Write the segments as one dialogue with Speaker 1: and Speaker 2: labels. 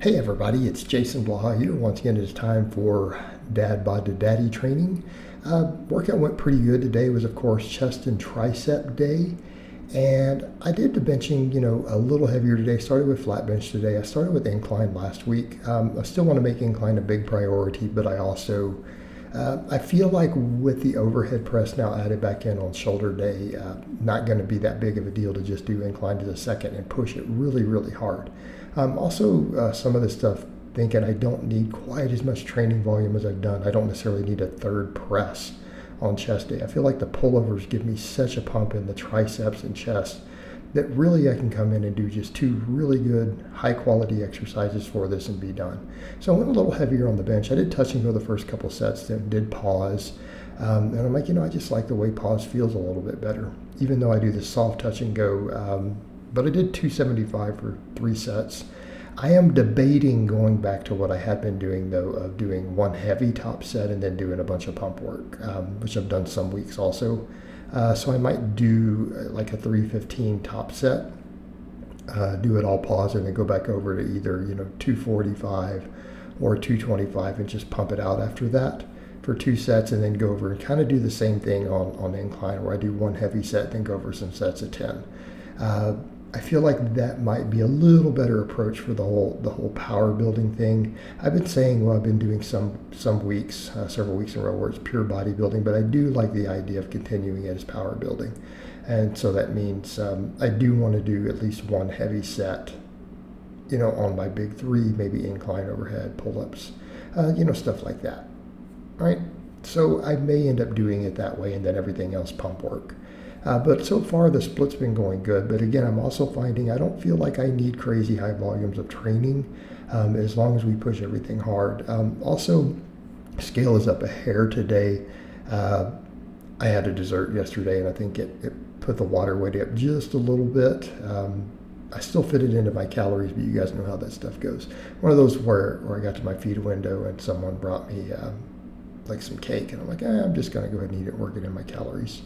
Speaker 1: Hey everybody, it's Jason Blaha here. Once again, it's time for Dadbod to Daddy training. Workout went pretty good today. It was, of course, chest and tricep day. And I did the benching, a little heavier today. Started with flat bench today. I started with incline last week. I still want to make incline a big priority, but I also, I feel like with the overhead press now added back in on shoulder day, not going to be that big of a deal to just do incline to the second and push it really, really hard. Also, some of this stuff, thinking I don't need quite as much training volume as I've done. I don't necessarily need a third press on chest day. I feel like the pullovers give me such a pump in the triceps and chest that really I can come in and do just two really good high quality exercises for this and be done. So I went a little heavier on the bench. I did touch and go the first couple sets, then did pause. And I'm like, I just like the way pause feels a little bit better, even though I do the soft touch and go. But I did 275 for 3 sets. I am debating going back to what I had been doing, though, of doing one heavy top set and then doing a bunch of pump work, which I've done some weeks also. So I might do like a 315 top set, do it all pause, and then go back over to either 245 or 225 and just pump it out after that for 2 sets, and then go over and kind of do the same thing on incline, where I do one heavy set, then go over some sets of 10. I feel like that might be a little better approach for the whole power building thing. I've been saying, I've been doing some weeks, several weeks in a row where it's pure bodybuilding, but I do like the idea of continuing it as power building. And so that means I do want to do at least one heavy set, on my big 3, maybe incline overhead, pull-ups, stuff like that, right? So I may end up doing it that way and then everything else pump work. But so far the split's been going good. But again, I'm also finding I don't feel like I need crazy high volumes of training as long as we push everything hard. Also, scale is up a hair today. I had a dessert yesterday, and I think it put the water weight up just a little bit. I still fit it into my calories, but you guys know how that stuff goes. One of those where I got to my feed window and someone brought me like some cake, and I'm like, I'm just going to go ahead and eat it, work it in my calories.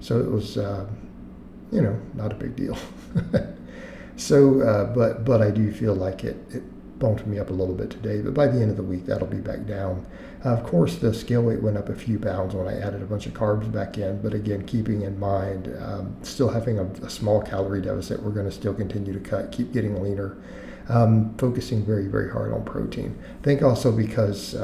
Speaker 1: So it was, not a big deal. So, but I do feel like it bumped me up a little bit today. But by the end of the week, that'll be back down. Of course, the scale weight went up a few pounds when I added a bunch of carbs back in. But again, keeping in mind, still having a small calorie deficit, we're going to still continue to cut, keep getting leaner, focusing very, very hard on protein. I think also because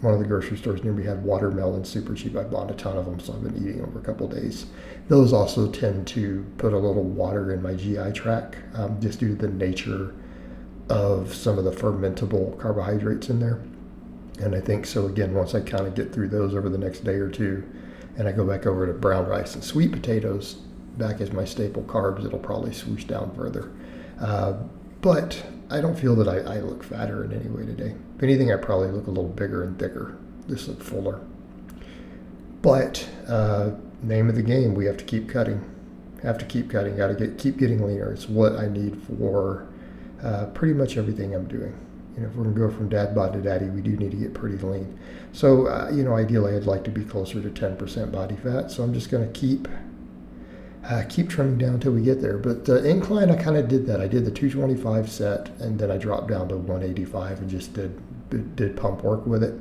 Speaker 1: one of the grocery stores near me had watermelon super cheap. I bought a ton of them, so I've been eating them for a couple of days. Those also tend to put a little water in my GI tract, just due to the nature of some of the fermentable carbohydrates in there. And I think so, again, once I kind of get through those over the next day or two, and I go back over to brown rice and sweet potatoes back as my staple carbs, it'll probably swoosh down further. But I don't feel that I look fatter in any way today. If anything, I probably look a little bigger and thicker. Just look fuller. But name of the game, we have to keep cutting. Got to keep getting leaner. It's what I need for pretty much everything I'm doing. If we're going to go from dad bod to daddy, we do need to get pretty lean. So, ideally, I'd like to be closer to 10% body fat. So I'm just going to keep trimming down until we get there. But incline, I kind of did that. I did the 225 set, and then I dropped down to 185 and just did pump work with it,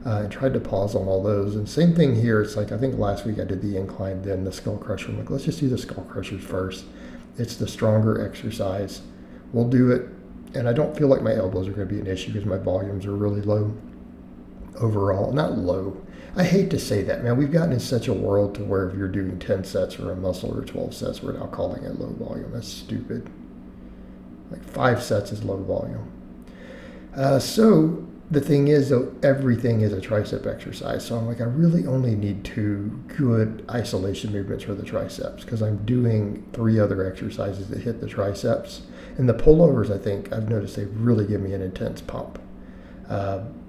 Speaker 1: and tried to pause on all those. And same thing here. It's like, I think last week I did the incline, then the skull crusher. I'm like, let's just do the skull crushers first. It's the stronger exercise. We'll do it. And I don't feel like my elbows are going to be an issue because my volumes are really low overall. Not low. I hate to say that, man. We've gotten in such a world to where if you're doing 10 sets or a muscle or 12 sets, we're now calling it low volume. That's stupid. Like 5 sets is low volume. So the thing is, though, everything is a tricep exercise. So I'm like, I really only need 2 good isolation movements for the triceps because I'm doing 3 other exercises that hit the triceps. And the pullovers, I think, I've noticed they really give me an intense pump,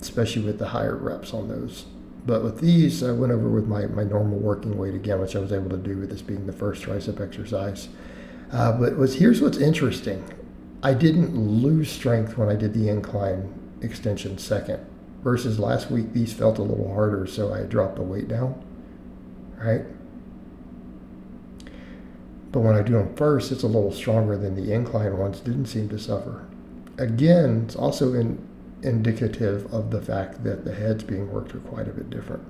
Speaker 1: especially with the higher reps on those. But with these, I went over with my normal working weight again, which I was able to do with this being the first tricep exercise. Here's what's interesting. I didn't lose strength when I did the incline extension second, versus last week, these felt a little harder, so I dropped the weight down, right? But when I do them first, it's a little stronger than the incline ones. Didn't seem to suffer. Again, it's also indicative of the fact that the heads being worked are quite a bit different.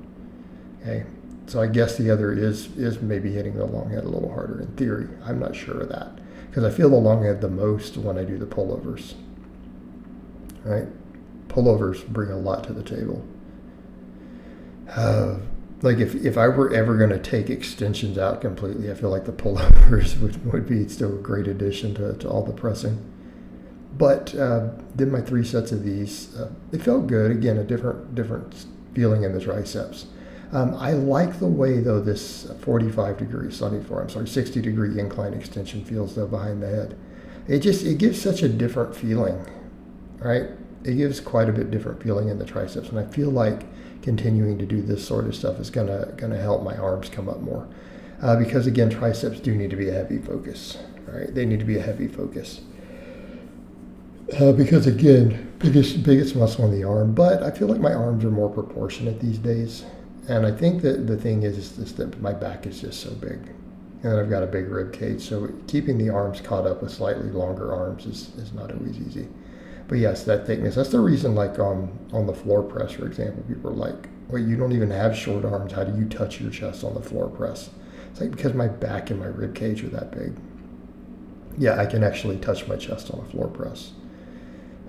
Speaker 1: Okay, so I guess the other is maybe hitting the long head a little harder in theory. I'm not sure of that because I feel the long head the most when I do the pullovers. Right, pullovers bring a lot to the table. Like if I were ever going to take extensions out completely, I feel like the pullovers would be still a great addition to all the pressing. But did my 3 sets of these. It felt good. Again, a different feeling in the triceps. I like the way though this 60 degree incline extension feels though behind the head. It gives such a different feeling, right? It gives quite a bit different feeling in the triceps, and I feel like continuing to do this sort of stuff is gonna help my arms come up more, because again, triceps do need to be a heavy focus. Right? They need to be a heavy focus. Because again, biggest muscle in the arm, but I feel like my arms are more proportionate these days. And I think that the thing is that my back is just so big, and I've got a big rib cage, so keeping the arms caught up with slightly longer arms is not always easy. But yes, that thickness, that's the reason, like on the floor press, for example, people are like, wait, you don't even have short arms, how do you touch your chest on the floor press? It's like, because my back and my rib cage are that big. Yeah, I can actually touch my chest on a floor press.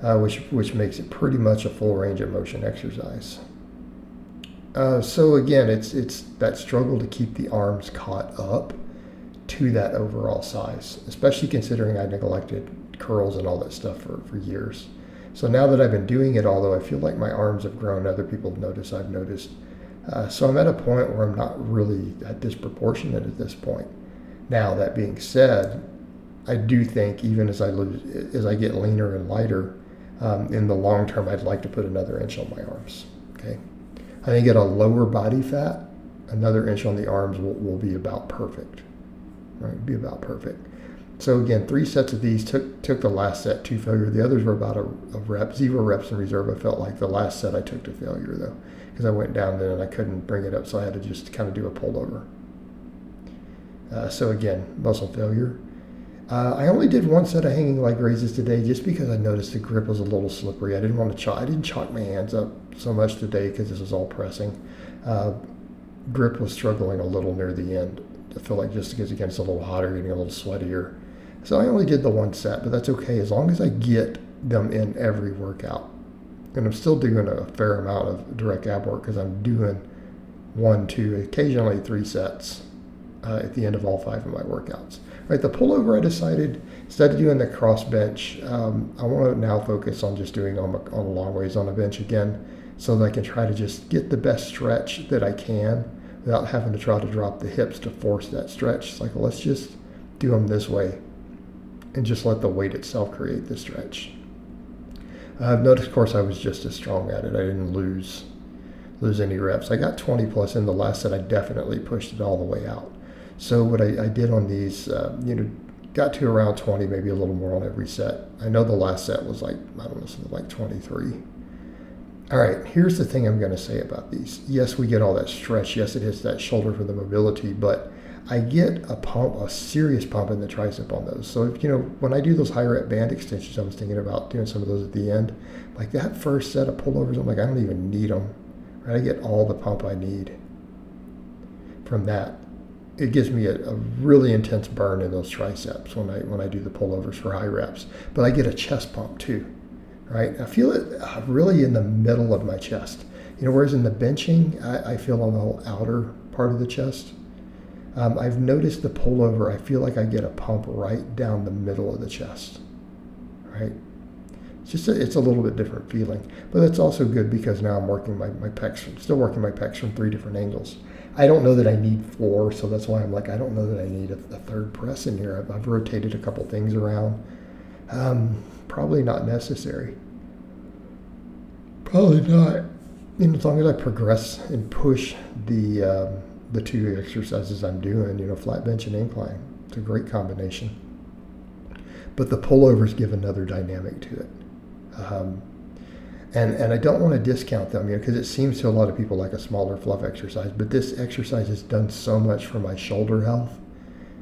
Speaker 1: Which makes it pretty much a full range of motion exercise. So again, it's that struggle to keep the arms caught up to that overall size, especially considering I neglected curls and all that stuff for years. So now that I've been doing it, although I feel like my arms have grown, other people have noticed, I've noticed. So I'm at a point where I'm not really that disproportionate at this point. Now, that being said, I do think even as I get leaner and lighter, in the long term, I'd like to put another inch on my arms. Okay, I think at a lower body fat, another inch on the arms will be about perfect. Right, be about perfect. So again, 3 sets of these. Took the last set to failure. The others were about a rep, 0 reps in reserve. I felt like the last set I took to failure though, because I went down there and I couldn't bring it up, so I had to just kind of do a pullover. So again, muscle failure. I only did 1 set of hanging leg raises today just because I noticed the grip was a little slippery. I didn't chalk my hands up so much today because this was all pressing. Grip was struggling a little near the end. I feel like just because again it's a little hotter, getting a little sweatier. So I only did the 1 set, but that's okay as long as I get them in every workout. And I'm still doing a fair amount of direct ab work because I'm doing 1, 2, occasionally 3 sets at the end of all 5 of my workouts. Right, the pullover, I decided instead of doing the cross bench, I want to now focus on just doing on a long ways on a bench again, so that I can try to just get the best stretch that I can without having to try to drop the hips to force that stretch. It's like, well, let's just do them this way and just let the weight itself create the stretch. I've noticed, of course, I was just as strong at it. I didn't lose any reps. I got 20 plus in the last set. I definitely pushed it all the way out. So what I did on these, got to around 20, maybe a little more on every set. I know the last set was like, I don't know, something like 23. All right, here's the thing I'm going to say about these. Yes, we get all that stretch. Yes, it hits that shoulder for the mobility, but I get a serious pump in the tricep on those. So, when I do those high rep band extensions, I was thinking about doing some of those at the end. Like that first set of pullovers, I'm like, I don't even need them. Right? I get all the pump I need from that. It gives me a really intense burn in those triceps when I do the pullovers for high reps. But I get a chest pump too, right? I feel it really in the middle of my chest. Whereas in the benching, I feel on the whole outer part of the chest. I've noticed the pullover, I feel like I get a pump right down the middle of the chest, right? It's a little bit different feeling. But that's also good because now I'm working my pecs, still working my pecs from 3 different angles. I don't know that I need 4, so that's why I'm like, I don't know that I need a third press in here. I've rotated a couple things around. Probably not necessary. Probably not. As long as I progress and push the 2 exercises I'm doing, flat bench and incline. It's a great combination. But the pullovers give another dynamic to it. And I don't want to discount them, because it seems to a lot of people like a smaller fluff exercise, but this exercise has done so much for my shoulder health.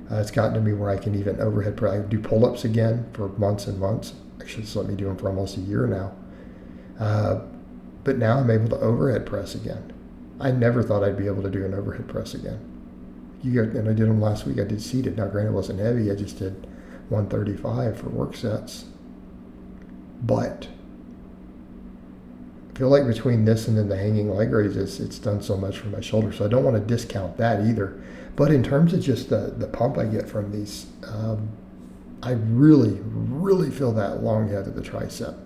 Speaker 1: It's gotten to me where I can even overhead press. I do pull-ups again for months and months, Actually, it's let me do them for almost a year now. But now I'm able to overhead press again. I never thought I'd be able to do an overhead press again. And I did them last week. I did seated. Now, granted, it wasn't heavy. I just did 135 for work sets. But I feel like between this and then the hanging leg raises, it's done so much for my shoulder. So I don't want to discount that either. But in terms of just the pump I get from these, I really, really feel that long head of the tricep.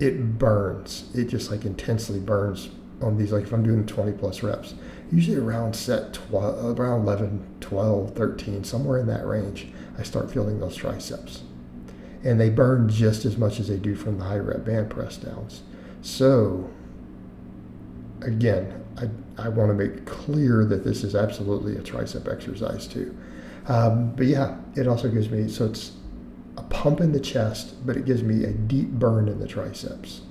Speaker 1: It burns. It just like intensely burns on these. Like if I'm doing 20 plus reps, usually around set 12, around 11, 12, 13, somewhere in that range, I start feeling those triceps. And they burn just as much as they do from the high rep band press downs. So again, I want to make clear that this is absolutely a tricep exercise too. But yeah, it also gives me, so it's a pump in the chest, but it gives me a deep burn in the triceps.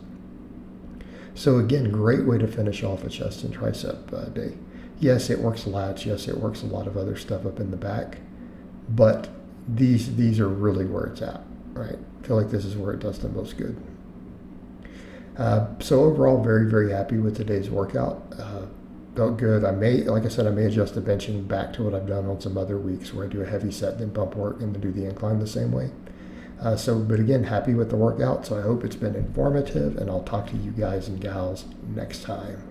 Speaker 1: So again, great way to finish off a chest and tricep day. Yes, it works lats. Yes, it works a lot of other stuff up in the back. But these are really where it's at, right? I feel like this is where it does the most good. So overall, very, very happy with today's workout. Felt good. Like I said, I may adjust the benching back to what I've done on some other weeks where I do a heavy set, then pump work, and then do the incline the same way. But again, happy with the workout. So I hope it's been informative, and I'll talk to you guys and gals next time.